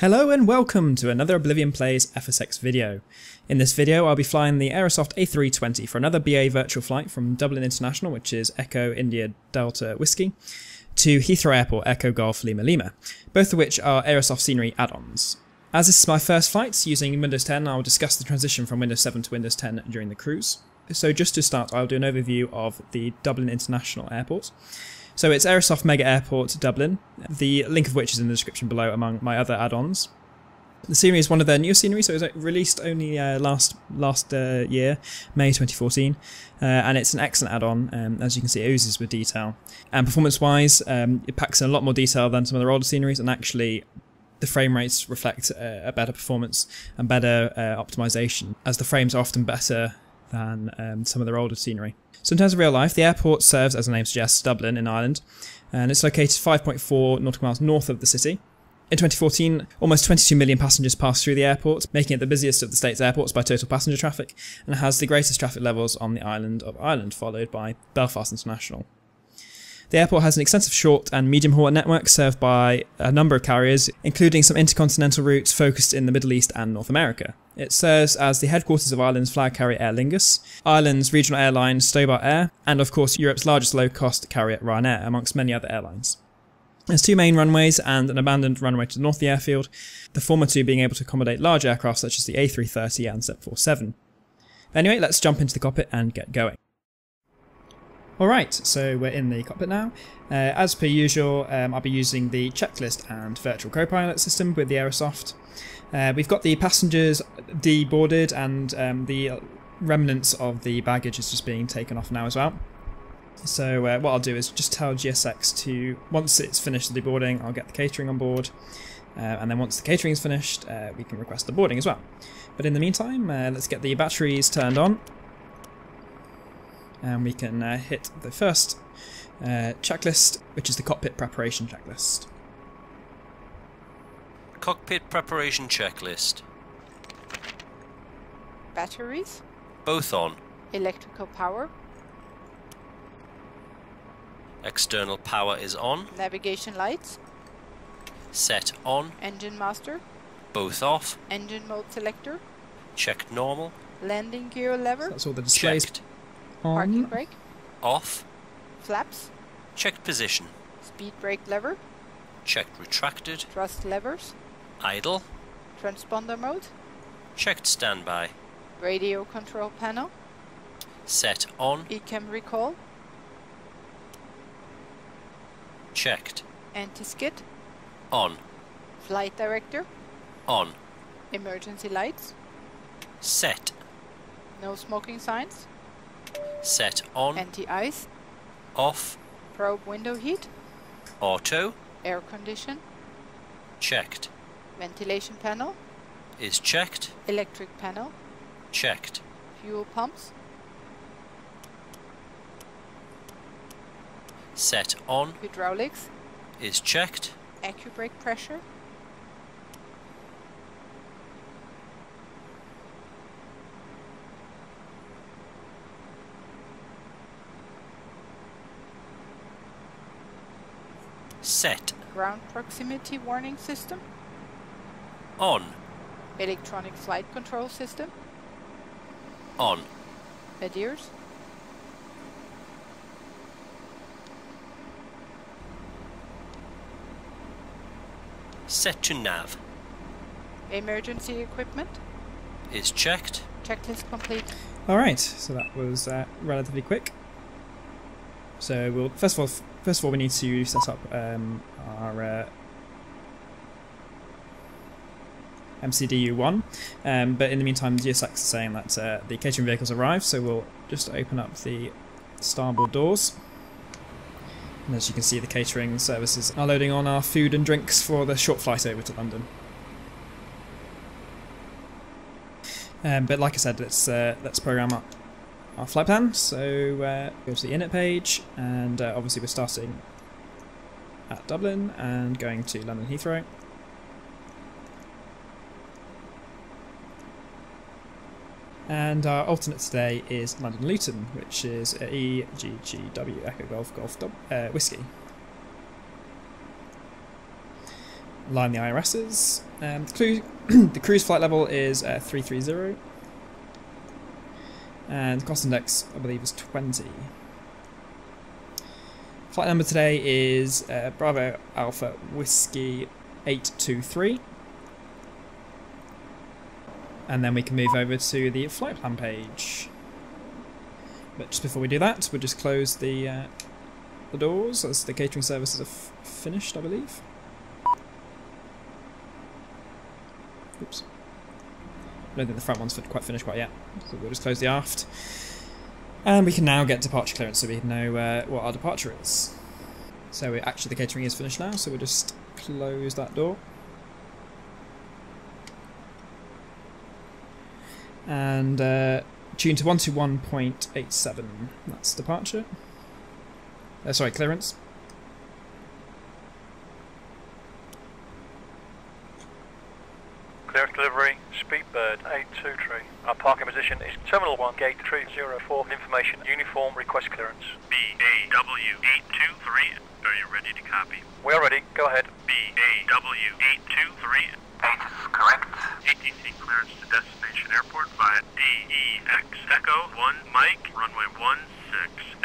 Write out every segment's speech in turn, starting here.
Hello and welcome to another Oblivion Plays FSX video. In this video I'll be flying the Aerosoft A320 for another BAVirtual flight from Dublin International, which is Echo India Delta Whiskey, to Heathrow Airport Echo Golf Lima Lima, both of which are Aerosoft scenery add-ons. As this is my first flight using Windows 10, I'll discuss the transition from Windows 7 to Windows 10 during the cruise. So just to start, I'll do an overview of the Dublin International Airport. So it's Aerosoft Mega Airport Dublin, the link of which is in the description below among my other add-ons. The scenery is one of their new scenery, so it was released only last year, May 2014, and it's an excellent add-on. As you can see, it oozes with detail. And performance-wise, it packs in a lot more detail than some of their older sceneries, and actually the frame rates reflect a better performance and better optimization, as the frames are often better than some of their older scenery. So in terms of real life, the airport serves, as the name suggests, Dublin in Ireland, and it's located 5.4 nautical miles north of the city. In 2014, almost 22 million passengers passed through the airport, making it the busiest of the state's airports by total passenger traffic, and has the greatest traffic levels on the island of Ireland, followed by Belfast International. The airport has an extensive short and medium haul network served by a number of carriers, including some intercontinental routes focused in the Middle East and North America. It serves as the headquarters of Ireland's flag carrier Aer Lingus, Ireland's regional airline Stobart Air, and of course Europe's largest low-cost carrier Ryanair, amongst many other airlines. There's two main runways and an abandoned runway to the north of the airfield, the former two being able to accommodate large aircraft such as the A330 and 747. Anyway, let's jump into the cockpit and get going. Alright, so we're in the cockpit now. As per usual, I'll be using the checklist and virtual co-pilot system with the Aerosoft. We've got the passengers deboarded and the remnants of the baggage is just being taken off now as well. So what I'll do is just tell GSX to, once it's finished the deboarding, I'll get the catering on board, and then once the catering is finished, we can request the boarding as well. But in the meantime, let's get the batteries turned on, and we can hit the first checklist, which is the cockpit preparation checklist. Cockpit preparation checklist. Batteries. Both on. Electrical power. External power is on. Navigation lights. Set on. Engine master. Both off. Engine mode selector. Checked normal. Landing gear lever. So that's all the displays. Checked. Parking brake. Off. Flaps. Checked position. Speed brake lever. Checked retracted. Thrust levers. Idle. Transponder mode. Checked standby. Radio control panel. Set on. ECAM recall. Checked. Anti-skid. On. Flight director. On. Emergency lights. Set. No smoking signs. Set on. Anti-ice. Off. Probe window heat. Auto. Air condition. Checked. Ventilation panel. Is checked. Electric panel. Checked. Fuel pumps. Set on. Hydraulics. Is checked. Accu-brake pressure. Set. Ground proximity warning system. On. Electronic flight control system. On. Adirs. Set to nav. Emergency equipment. Is checked. Checklist complete. Alright, so that was relatively quick. So we'll first of all we need to set up our MCDU1, but in the meantime GSX is saying that the catering vehicles arrived, so we'll just open up the starboard doors. And as you can see, the catering services are loading on our food and drinks for the short flight over to London. But like I said, let's program up our flight plan. So go to the init page, and obviously we're starting at Dublin and going to London Heathrow. And our alternate today is London Luton, which is EGGW Echo Golf Whiskey. line the IRSs. The cruise flight level is 330. And the cost index, I believe, is 20. Flight number today is Bravo Alpha Whiskey 823. And then we can move over to the flight plan page. But just before we do that, we'll just close the doors as the catering services are finished, I believe. Oops. I don't think the front one's quite finished quite yet, so we'll just close the aft. And we can now get departure clearance so we know what our departure is. So actually the catering is finished now, so we'll just close that door. And tune to 121.87, that's departure. Sorry, clearance. Clearance delivery, Speedbird 823. Our parking position is Terminal 1, Gate 304. Information, uniform, request clearance. BAW823, are you ready to copy? We are ready, go ahead. BAW823. 8 is correct. ATC clearance to destination airport via DEX Echo 1 Mike, runway 16.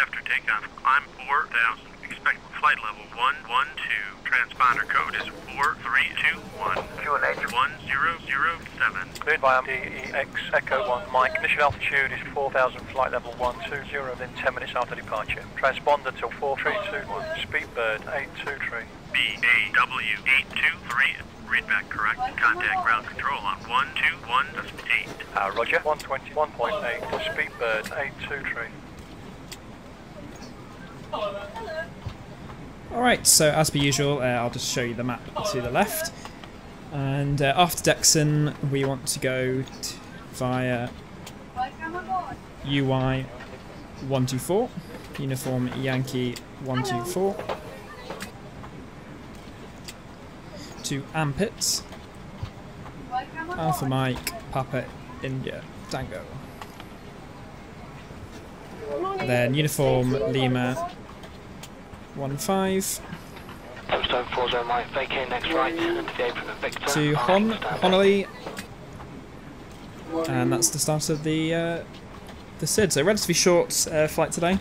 After takeoff, climb 4,000. Expect flight level 112. Transponder code is 4321. QNH 1007. Cleared via DEX Echo 1 Mike. Initial altitude is 4,000, flight level 120, then 10 minutes after departure. Transponder till 4321. Speedbird 823. BAW823. Read back correct. Contact ground control on 121.8. Roger. 121.8. Speedbird 823. Alright, so as per usual, I'll just show you the map to the left. And after Dexon, we want to go via UI 124, Uniform Yankee 124, to Ampit, Alpha Mike, Papa India, Tango. Then Uniform Lima 15 to Honolulu, and that's the start of the SID. So relatively short flight today.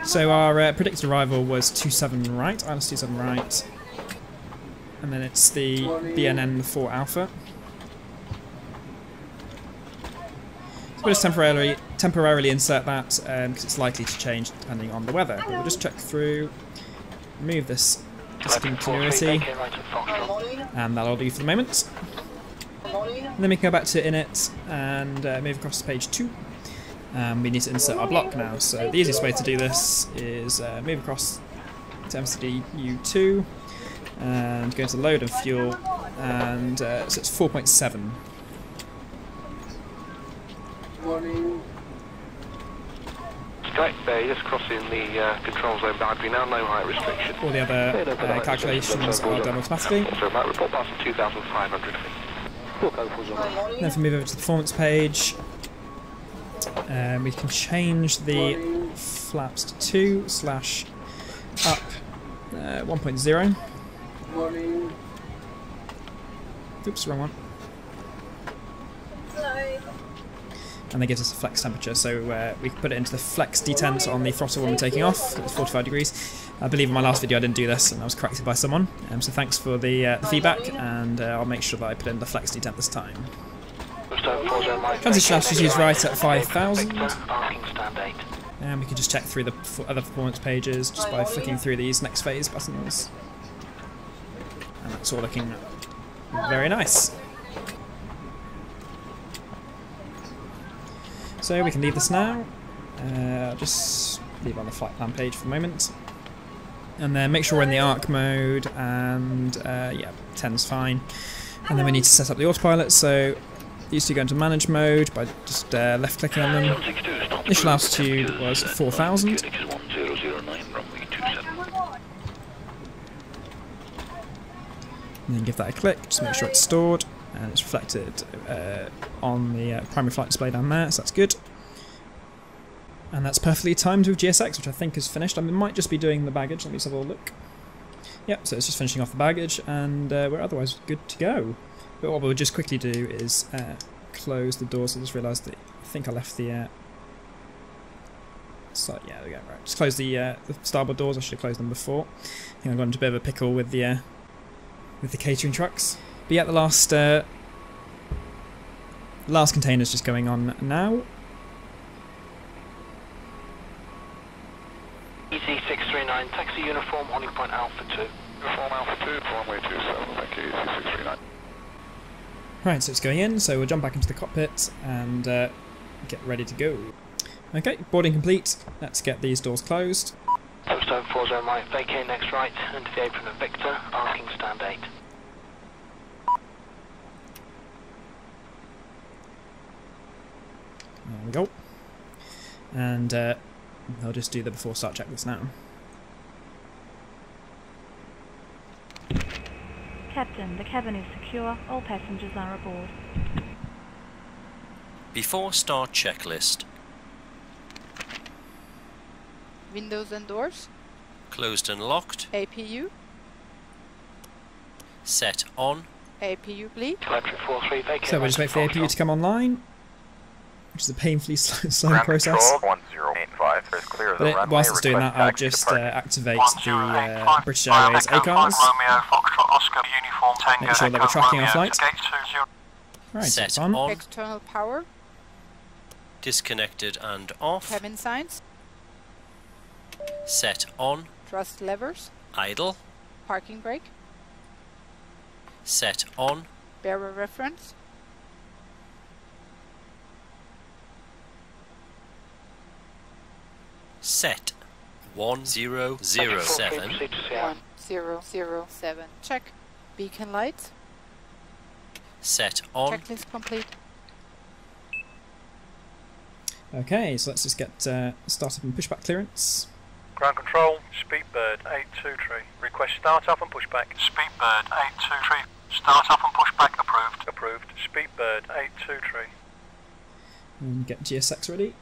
So our predicted arrival was 27 right, ILS 27 right, and then it's the BNN 4 Alpha. We'll just temporarily insert that because it's likely to change depending on the weather. But we'll just check through, remove this discontinuity, and that'll do for the moment. And then we can go back to init and move across to page 2. We need to insert our block now, so the easiest way to do this is move across to MCD U2 and go into load and fuel, and so it's 4.7. Strike Bay, just crossing the control zone boundary now, no height restriction. All the other calculations are done automatically. So that report past 2,500 feet. Then if we move over to the performance page, we can change the flaps to 2/up 1.0. Oops, wrong one. And that gives us a flex temperature, so we can put it into the flex detent on the throttle when we're taking off. It's 45 degrees. I believe in my last video I didn't do this and I was corrected by someone, so thanks for the feedback, and I'll make sure that I put in the flex detent this time. Transition altitude is right at 5,000, and we can just check through the other performance pages just by flicking through these next phase buttons, and that's all looking very nice. So we can leave this now, just leave it on the flight plan page for a moment, and then make sure we're in the arc mode, and yeah, 10's fine. And then we need to set up the autopilot, so these two go into manage mode by just left clicking on them. Initial altitude was 4,000. And then give that a click, just make sure it's stored, and it's reflected on the primary flight display down there, so that's good. And that's perfectly timed with GSX, which I think is finished. I might just be doing the baggage. Let me just have a look. Yep, so it's just finishing off the baggage, and we're otherwise good to go. But what we'll just quickly do is close the doors. I just realised that I think I left the... so yeah, there we go. Right, just close the starboard doors. I should have closed them before. I think I got into a bit of a pickle with the catering trucks. But yeah, the last container's just going on now. EC639, taxi uniform, holding point Alpha 2. Uniform Alpha 2, runway 27, thank you, EC639. Right, so it's going in, so we'll jump back into the cockpit and get ready to go. Okay, boarding complete. Let's get these doors closed. Touchdown 40 right, vacate next right, into the apron of Victor, parking stand 8. There we go. And I'll just do the before start checklist now. Captain, the cabin is secure. All passengers are aboard. Before start checklist. Windows and doors. Closed and locked. APU. Set on. APU bleed. Electric 43, vacate. So we'll just wait for the APU to come online, which is a painfully slow process. Control 1085, there's clear the runway. Whilst it's doing that, I'll just activate the British Airways ACARS. Make sure that we're tracking our flight. Right, so it's on. External power. Disconnected and off. Cabin signs. Set on. Thrust levers. Idle. Parking brake. Set on. Bearer reference. Set 1007. 1007. Check. Beacon lights. Set on. Checklist complete. Okay, so let's just get startup and pushback clearance. Ground control, Speedbird 823. Request start up and pushback. Speedbird 823. Start up and pushback approved. Approved. Speedbird 823. And get GSX ready.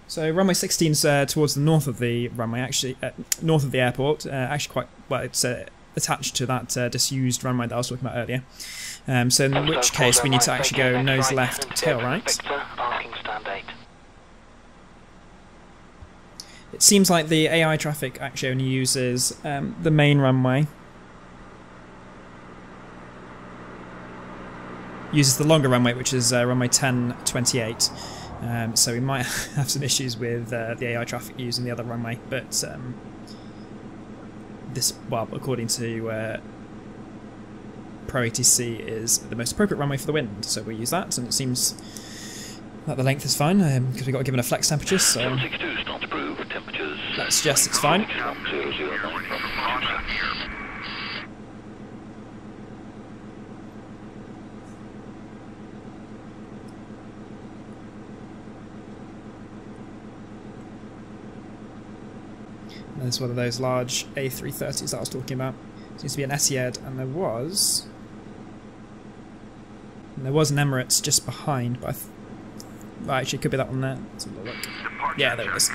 So runway 16 is towards the north of the runway, actually north of the airport. Actually, quite well. It's attached to that disused runway that I was talking about earlier. So in which case we need to actually go nose left, tail right. It seems like the AI traffic actually only uses the main runway. Uses the longer runway, which is runway 1028. So we might have some issues with the AI traffic using the other runway, but this, well, according to Pro-ATC, is the most appropriate runway for the wind, so we'll use that, and it seems that the length is fine, because we've got given a flex temperature, so that suggests it's fine. There's one of those large A330s that I was talking about. Seems to be an Etihad, and there was an Emirates just behind, but well, actually it could be that one there. Let's have a look. Yeah, there it is.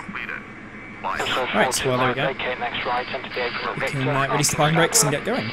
Right, well there we go. We can release the parking brakes and get going.